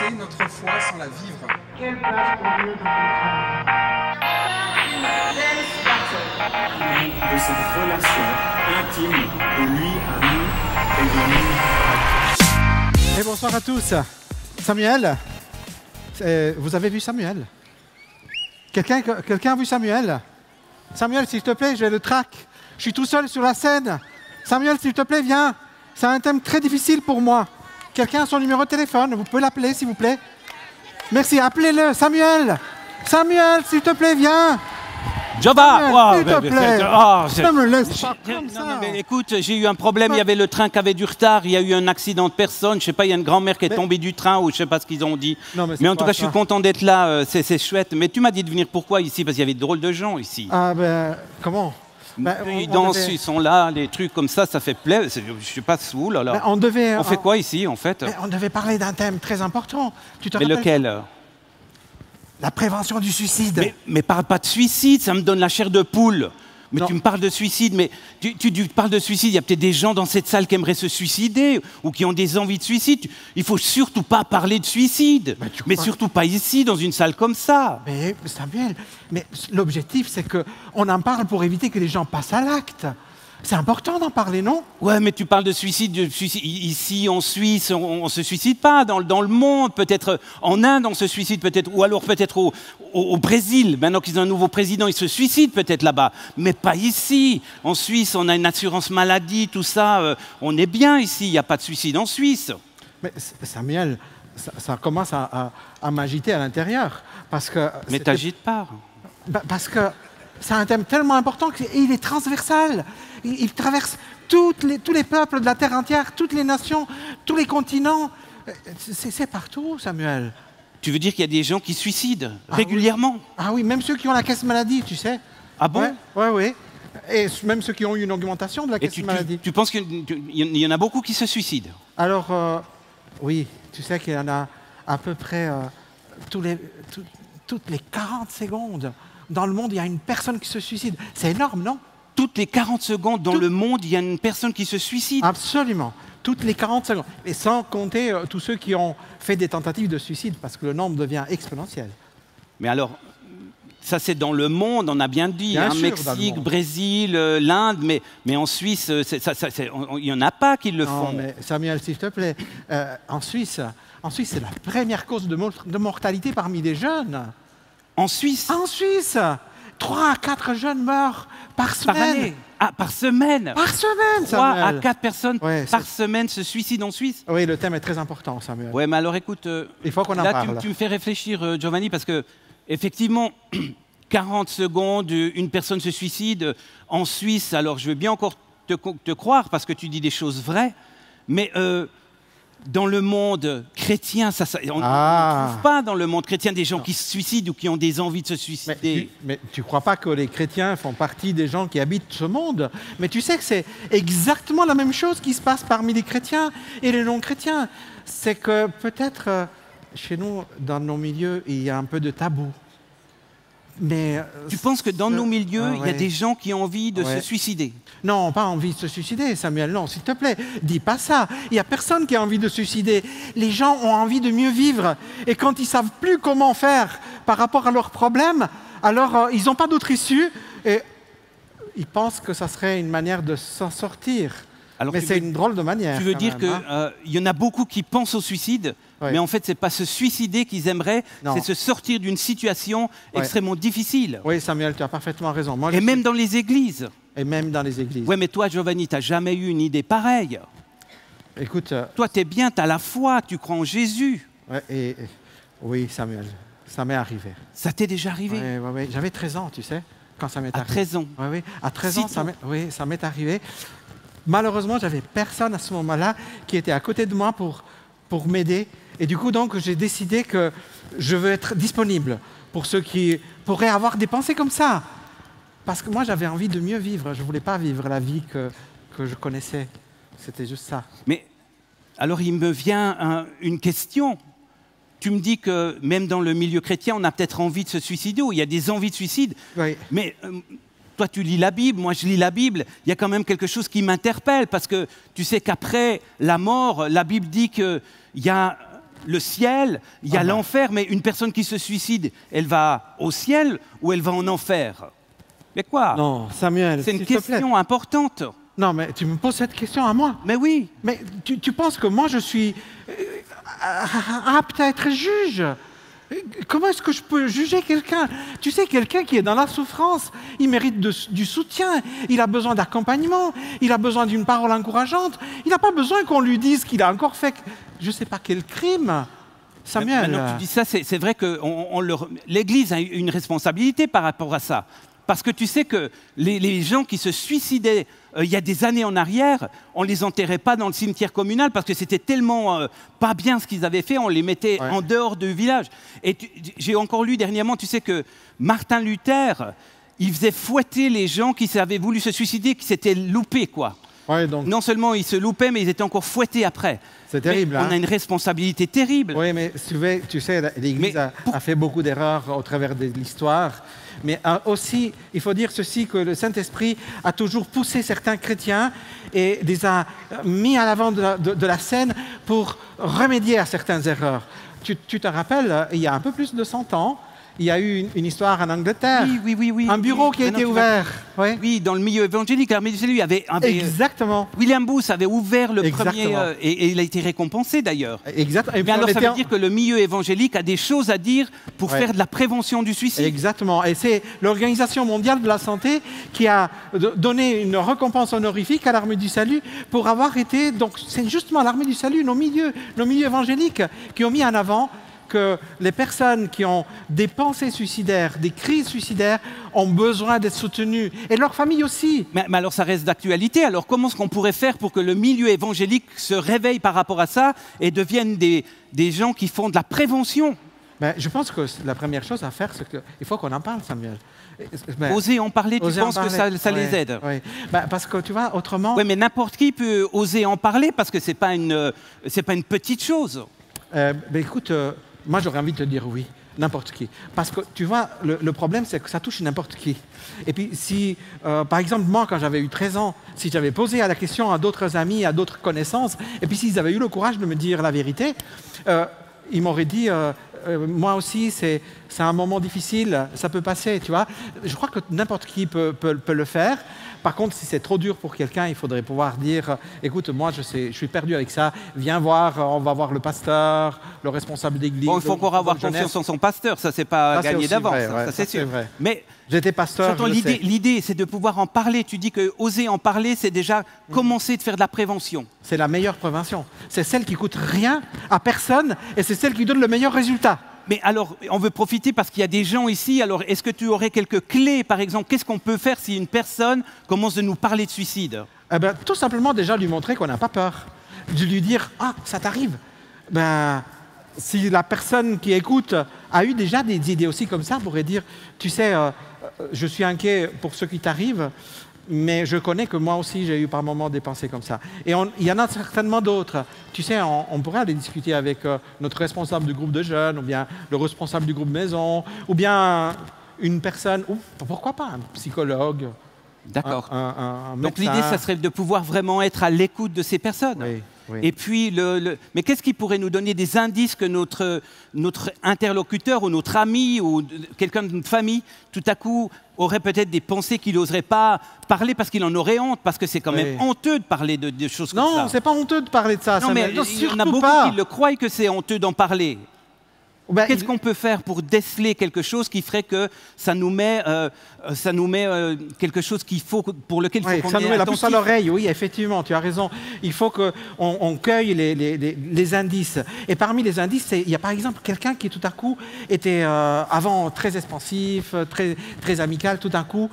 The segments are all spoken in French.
professer notre foi sans la vivre. Quelle place pour Dieu dans de cette relation intime de lui à nous et de nous à lui. Et bonsoir à tous. Samuel, vous avez vu Samuel? Quelqu'un a vu Samuel? Samuel, s'il te plaît, j'ai le trac. Je suis tout seul sur la scène. Samuel, s'il te plaît, viens. C'est un thème très difficile pour moi. Quelqu'un a son numéro de téléphone? Vous pouvez l'appeler, s'il vous plaît? Merci, appelez-le. Samuel! Samuel, s'il te plaît, viens. Jova, s'il te plaît. Ne me laisse pas comme ça. Non, mais écoute, j'ai eu un problème, il y avait le train qui avait du retard, il y a eu un accident de personne, je sais pas, il y a une grand-mère qui est tombée du train ou je sais pas ce qu'ils ont dit. Non, mais en tout cas, ça. je suis content d'être là, c'est chouette. Mais tu m'as dit de venir pourquoi ici? Parce qu'il y avait de drôles de gens ici. Ah ben, comment? Ils dansent, ils sont là, les trucs comme ça fait plaisir. Je suis pas saoul, là. On fait quoi ici, en fait? On devait parler d'un thème très important. Tu te Mais rappelles? lequel? La prévention du suicide. Mais parle pas de suicide, ça me donne la chair de poule. Mais Non. tu me parles de suicide, mais tu parles de suicide, il y a peut-être des gens dans cette salle qui aimeraient se suicider ou qui ont des envies de suicide. Il faut surtout pas parler de suicide, mais surtout pas ici, dans une salle comme ça. Mais Samuel, l'objectif, c'est qu'on en parle pour éviter que les gens passent à l'acte. C'est important d'en parler, non? Ouais, mais tu parles de suicide. Ici, en Suisse, on se suicide pas. Dans le monde, peut-être en Inde, on se suicide peut-être. Ou alors peut-être au Brésil. Maintenant qu'ils ont un nouveau président, ils se suicident peut-être là-bas. Mais pas ici. En Suisse, on a une assurance maladie, tout ça. On est bien ici. Il n'y a pas de suicide en Suisse. Mais Samuel, ça commence à m'agiter à l'intérieur. Mais t'agites pas. Parce que c'est un thème tellement important qu'il est transversal. Il traverse tous les peuples de la terre entière, toutes les nations, tous les continents. C'est partout, Samuel. Tu veux dire qu'il y a des gens qui se suicident régulièrement? Oui. Ah oui, même ceux qui ont la caisse maladie, tu sais. Ah bon? Oui. Et même ceux qui ont eu une augmentation de la caisse maladie. Tu penses qu'il y en a beaucoup qui se suicident? Alors, oui, tu sais qu'il y en a à peu près toutes les 40 secondes. Dans le monde, il y a une personne qui se suicide. C'est énorme, non? Toutes les 40 secondes dans le monde, il y a une personne qui se suicide? Absolument. Toutes les 40 secondes. Et sans compter tous ceux qui ont fait des tentatives de suicide, parce que le nombre devient exponentiel. Mais alors, ça c'est dans le monde, on a bien dit, Bien hein, sûr, Mexique, Brésil, l'Inde, mais en Suisse, il n'y en a pas qui le font. Non, mais Samuel, s'il te plaît, en Suisse, c'est la première cause de mortalité parmi les jeunes. En Suisse? En Suisse, 3 à 4 jeunes meurent par semaine. Par année? Ah, par semaine? Par semaine, 3 Samuel. à 4 personnes par semaine se suicident en Suisse? Oui, le thème est très important, Samuel. Ouais, mais alors écoute, il faut qu'on en là parle. tu me fais réfléchir, Giovanni, parce que effectivement, 40 secondes, une personne se suicide en Suisse. Alors je veux bien encore te croire parce que tu dis des choses vraies, mais dans le monde chrétien, on ne trouve pas dans le monde chrétien des gens qui se suicident ou qui ont des envies de se suicider. Mais tu ne crois pas que les chrétiens font partie des gens qui habitent ce monde? Mais tu sais que c'est exactement la même chose qui se passe parmi les chrétiens et les non-chrétiens. C'est que peut-être chez nous, dans nos milieux, il y a un peu de tabou. Mais tu penses que dans nos milieux, il y a des gens qui ont envie de se suicider? Non, pas envie de se suicider, Samuel, non, s'il te plaît, dis pas ça. Il n'y a personne qui a envie de se suicider. Les gens ont envie de mieux vivre. Et quand ils ne savent plus comment faire par rapport à leurs problèmes, alors ils n'ont pas d'autre issue. Et ils pensent que ça serait une manière de s'en sortir. Alors, mais c'est une drôle de manière. Tu veux dire qu'il y en a beaucoup qui pensent au suicide, mais en fait, ce n'est pas se suicider qu'ils aimeraient, c'est se sortir d'une situation extrêmement difficile. Oui, Samuel, tu as parfaitement raison. Et même dans les églises. Et même dans les églises. Oui, mais toi, Giovanni, tu n'as jamais eu une idée pareille. Écoute... Toi, tu es bien, tu as la foi, tu crois en Jésus. Oui, Samuel, ça m'est arrivé. Ça t'est déjà arrivé? Oui. J'avais 13 ans, tu sais, quand ça m'est arrivé. À 13 ans? Oui, à 13 ans, ça m'est arrivé. Malheureusement, j'avais personne à ce moment-là qui était à côté de moi pour m'aider. Et du coup, donc, j'ai décidé que je veux être disponible pour ceux qui pourraient avoir des pensées comme ça. Parce que moi, j'avais envie de mieux vivre. Je ne voulais pas vivre la vie que je connaissais. C'était juste ça. Mais alors, il me vient une question. Tu me dis que même dans le milieu chrétien, on a peut-être envie de se suicider, ou il y a des envies de suicide. Oui. Mais... toi, tu lis la Bible, moi, je lis la Bible. Il y a quand même quelque chose qui m'interpelle parce que tu sais qu'après la mort, la Bible dit qu'il y a le ciel, il y a l'enfer, mais une personne qui se suicide, elle va au ciel ou elle va en enfer? Mais quoi? Non, Samuel, c'est une s'il te plaît. question importante. Non, mais tu me poses cette question à moi. Mais oui. Mais tu penses que moi, je suis apte à être juge? Comment est-ce que je peux juger quelqu'un? Tu sais, quelqu'un qui est dans la souffrance, il mérite du soutien, il a besoin d'accompagnement, il a besoin d'une parole encourageante, il n'a pas besoin qu'on lui dise qu'il a encore fait, je ne sais pas quel crime. Samuel. Maintenant que tu dis ça, c'est vrai que l'Église a une responsabilité par rapport à ça. Parce que tu sais que les gens qui se suicidaient il y a des années en arrière, on ne les enterrait pas dans le cimetière communal parce que c'était tellement pas bien ce qu'ils avaient fait, on les mettait en dehors du village. Et j'ai encore lu dernièrement, tu sais que Martin Luther, il faisait fouetter les gens qui avaient voulu se suicider, qui s'étaient loupés, quoi. Ouais, donc... Non seulement ils se loupaient, mais ils étaient encore fouettés après. C'est terrible. On a une responsabilité terrible. Oui, mais tu sais, l'Église a fait beaucoup d'erreurs au travers de l'histoire. Mais aussi, il faut dire ceci, que le Saint-Esprit a toujours poussé certains chrétiens et les a mis à l'avant de la scène pour remédier à certaines erreurs. Tu te rappelles, il y a un peu plus de 100 ans, il y a eu une histoire en Angleterre. Oui. Un bureau qui a été ouvert. Oui, dans le milieu évangélique. L'armée du salut avait Exactement. William Booth avait ouvert le premier et il a été récompensé d'ailleurs. Exactement. Mais alors ça veut dire que le milieu évangélique a des choses à dire pour faire de la prévention du suicide. Exactement. Et c'est l'Organisation mondiale de la santé qui a donné une récompense honorifique à l'armée du salut pour avoir été... Donc c'est justement l'armée du salut, nos milieux évangéliques qui ont mis en avant que les personnes qui ont des pensées suicidaires, des crises suicidaires, ont besoin d'être soutenues. Et leur famille aussi. Mais alors ça reste d'actualité. Alors comment est-ce qu'on pourrait faire pour que le milieu évangélique se réveille par rapport à ça et devienne des gens qui font de la prévention? Je pense que la première chose à faire, c'est qu'il faut qu'on en parle, Samuel. Oser en parler, tu penses que ça les aide? Oui. Parce que tu vois, autrement... Oui, mais n'importe qui peut oser en parler parce que c'est pas une petite chose. Écoute... moi, j'aurais envie de te dire oui, n'importe qui. Parce que, tu vois, le problème, c'est que ça touche n'importe qui. Et puis, si, par exemple, moi, quand j'avais eu 13 ans, si j'avais posé la question à d'autres amis, à d'autres connaissances, et puis s'ils avaient eu le courage de me dire la vérité, ils m'auraient dit, moi aussi, c'est un moment difficile, ça peut passer, tu vois. Je crois que n'importe qui peut le faire. Par contre, si c'est trop dur pour quelqu'un, il faudrait pouvoir dire « Écoute, moi, je suis perdu avec ça. Viens voir, on va voir le pasteur, le responsable d'église. » Bon, il faut encore avoir confiance en son pasteur. Ça, c'est pas gagné d'avance. Ça, c'est sûr. Vrai. Mais j'étais pasteur, l'idée, c'est de pouvoir en parler. Tu dis que oser en parler, c'est déjà commencer de faire de la prévention. C'est la meilleure prévention. C'est celle qui coûte rien à personne et c'est celle qui donne le meilleur résultat. Mais alors, on veut profiter parce qu'il y a des gens ici. Alors, est-ce que tu aurais quelques clés, par exemple? Qu'est-ce qu'on peut faire si une personne commence de nous parler de suicide? Tout simplement, déjà, lui montrer qu'on n'a pas peur. De lui dire « Ah, ça t'arrive ». Si la personne qui écoute a eu déjà des idées aussi comme ça, on pourrait dire « Tu sais, je suis inquiet pour ce qui t'arrive, mais je connais que moi aussi, j'ai eu par moments des pensées comme ça. » Et il y en a certainement d'autres. Tu sais, on pourrait aller discuter avec notre responsable du groupe de jeunes, ou bien le responsable du groupe maison, ou bien une personne, ou pourquoi pas un psychologue. D'accord. Un Donc médecin. l'idée, ça serait de pouvoir vraiment être à l'écoute de ces personnes. Oui. Et puis, mais qu'est-ce qui pourrait nous donner des indices que notre interlocuteur ou notre ami ou quelqu'un de notre famille, tout à coup, aurait peut-être des pensées qu'il n'oserait pas parler parce qu'il en aurait honte, parce que c'est quand même honteux de parler de choses comme ça. Non, c'est pas honteux de parler de ça. Non, mais il y en a beaucoup qui le croient que c'est honteux d'en parler. Qu'est-ce qu'on peut faire pour déceler quelque chose qui ferait que ça nous met quelque chose pour lequel il faut qu'on ait ça nous met la puce à attentif. l'oreille, oui, effectivement, tu as raison. Il faut qu'on cueille les indices. Et parmi les indices, il y a par exemple quelqu'un qui tout à coup était avant très expansif, très amical, tout d'un coup...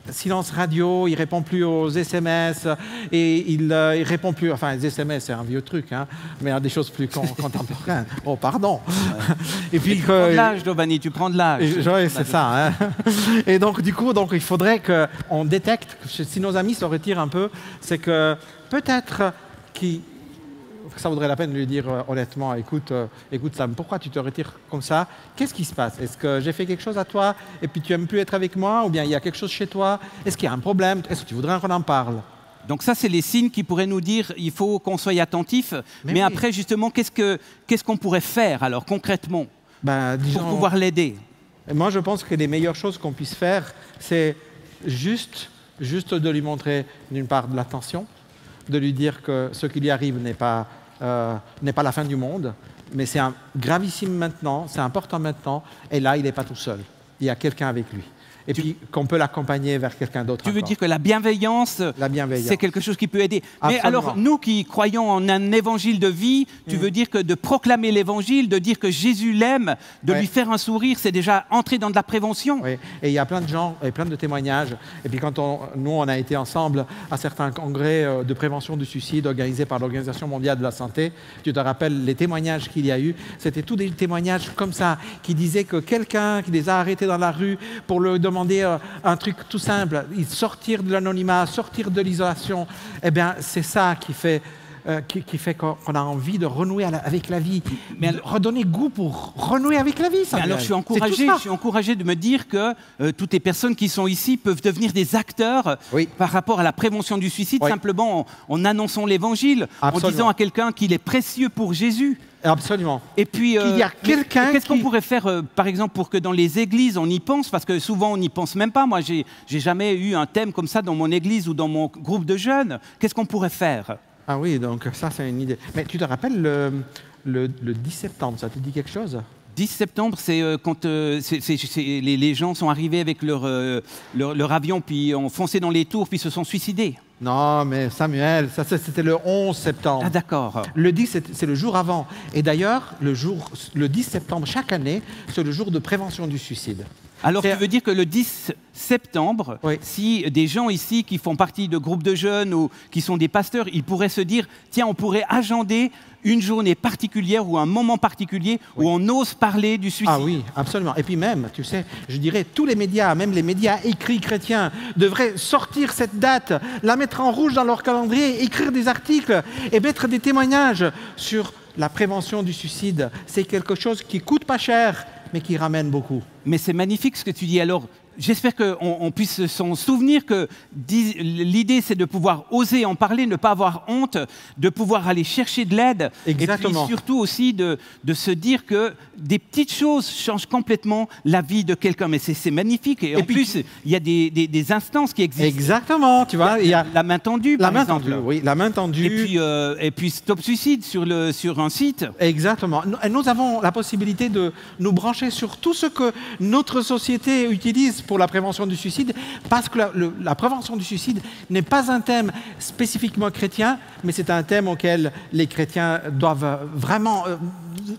silence radio, il répond plus aux SMS et il répond plus. Enfin, les SMS, c'est un vieux truc, hein, mais il y a des choses plus contemporaines. Oh, pardon. Et puis, tu prends de l'âge, Giovanni, tu prends de l'âge. Oui, c'est ça. Hein. Et donc, du coup, il faudrait qu'on détecte, si nos amis se retirent un peu, c'est que peut-être ça vaudrait la peine de lui dire honnêtement, écoute Sam, pourquoi tu te retires comme ça? Qu'est-ce qui se passe? Est-ce que j'ai fait quelque chose à toi et puis tu n'aimes plus être avec moi? Ou bien il y a quelque chose chez toi? Est-ce qu'il y a un problème? Est-ce que tu voudrais qu'on en parle? Donc ça, c'est les signes qui pourraient nous dire il faut qu'on soit attentif. Mais oui. après, justement, qu'est-ce qu'on pourrait faire alors concrètement pour pouvoir l'aider? Moi, je pense que les meilleures choses qu'on puisse faire, c'est juste de lui montrer, d'une part, de l'attention, de lui dire que ce qui lui arrive n'est pas la fin du monde, mais c'est gravissime maintenant, c'est important maintenant, et là, il n'est pas tout seul. Il y a quelqu'un avec lui. Et puis qu'on peut l'accompagner vers quelqu'un d'autre. Tu veux dire que la bienveillance, c'est quelque chose qui peut aider. Mais alors, nous qui croyons en un évangile de vie, tu veux dire que de proclamer l'évangile, de dire que Jésus l'aime, de lui faire un sourire, c'est déjà entrer dans de la prévention. Oui, et il y a plein de gens et plein de témoignages. Et puis quand nous, on a été ensemble à certains congrès de prévention du suicide organisés par l'Organisation mondiale de la santé, tu te rappelles les témoignages qu'il y a eu, c'était tous des témoignages comme ça, qui disaient que quelqu'un qui les a arrêtés dans la rue pour le demander un truc tout simple, sortir de l'anonymat, sortir de l'isolation, eh bien, c'est ça qui fait qu'on a envie de renouer avec la vie, mais redonner goût pour renouer avec la vie. Alors, je suis encouragé de me dire que toutes les personnes qui sont ici peuvent devenir des acteurs par rapport à la prévention du suicide, simplement en annonçant l'évangile, en disant à quelqu'un qu'il est précieux pour Jésus. Absolument. Et puis, il y a quelqu'un qu'est-ce qu'on pourrait faire, par exemple, pour que dans les églises, on y pense? Parce que souvent, on n'y pense même pas. Moi, j'ai jamais eu un thème comme ça dans mon église ou dans mon groupe de jeunes. Qu'est-ce qu'on pourrait faire? Ah oui, donc ça, c'est une idée. Mais tu te rappelles le 10 septembre, ça te dit quelque chose? 10 septembre, c'est quand les gens sont arrivés avec leur avion, puis ont foncé dans les tours, puis se sont suicidés. Non, mais Samuel, ça c'était le 11 septembre. Ah d'accord. Le 10, c'est le jour avant. Et d'ailleurs, le 10 septembre, chaque année, c'est le jour de prévention du suicide. Alors, tu veux dire que le 10 septembre, si des gens ici qui font partie de groupes de jeunes ou qui sont des pasteurs, ils pourraient se dire, tiens, on pourrait agender une journée particulière ou un moment particulier où on ose parler du suicide. Ah oui, absolument. Et puis même, tu sais, je dirais, tous les médias, même les médias écrits chrétiens, devraient sortir cette date, la mettre en rouge dans leur calendrier, écrire des articles et mettre des témoignages sur la prévention du suicide. C'est quelque chose qui coûte pas cher, mais qui ramène beaucoup. Mais c'est magnifique ce que tu dis. Alors, j'espère qu'on puisse s'en souvenir que l'idée, c'est de pouvoir oser en parler, ne pas avoir honte, de pouvoir aller chercher de l'aide. Exactement. Et puis surtout aussi de se dire que des petites choses changent complètement la vie de quelqu'un. Mais c'est magnifique. Et en plus, il y a des instances qui existent. Exactement, tu vois. Il y a la main tendue, par exemple. Tendue, oui, la main tendue. Et puis Stop Suicide sur un site. Exactement. Nous avons la possibilité de nous brancher sur tout ce que notre société utilise pour la prévention du suicide, parce que la prévention du suicide n'est pas un thème spécifiquement chrétien, mais c'est un thème auquel les chrétiens doivent vraiment,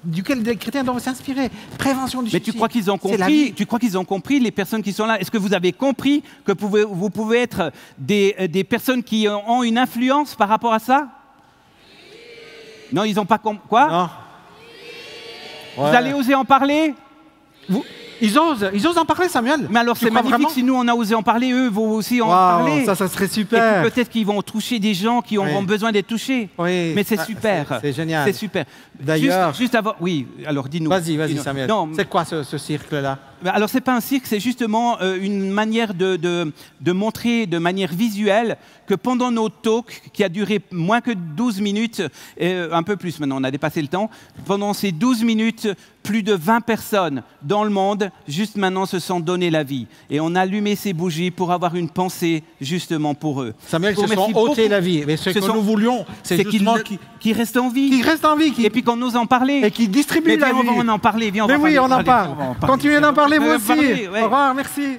duquel les chrétiens doivent s'inspirer. Prévention du suicide. Mais tu crois qu'ils ont compris? Tu crois qu'ils ont compris, les personnes qui sont là? Est-ce que vous avez compris que vous pouvez être des personnes qui ont une influence par rapport à ça? Non, ils n'ont pas compris. Quoi? Non. Vous allez oser en parler? Ils osent en parler, Samuel. Mais alors c'est magnifique, vraiment? Si nous on a osé en parler, eux vont aussi en parler. Ça serait super. Et puis peut-être qu'ils vont toucher des gens qui auront besoin d'être touchés. Oui. Mais c'est super. C'est génial. C'est super. D'ailleurs... Juste avant... Oui, alors dis-nous. Vas-y, Samuel. C'est quoi ce cirque-là? Alors, ce n'est pas un cirque, c'est justement une manière de montrer de manière visuelle que pendant nos talks, qui a duré moins que 12 minutes, un peu plus maintenant, on a dépassé le temps, pendant ces 12 minutes, plus de 20 personnes dans le monde, juste maintenant, se sont donné la vie. Et on a allumé ces bougies pour avoir une pensée, justement, pour eux. Samuel, se sont ôtés la vie. Mais ce que nous voulions, c'est justement qu'ils restent en vie. Qu'ils restent en vie. Et puis qu'on ose en parler. Et qu'ils distribuent la vie. On va en parler. Mais oui, on en parle. Continuez d'en parler, vous aussi. Au revoir, merci.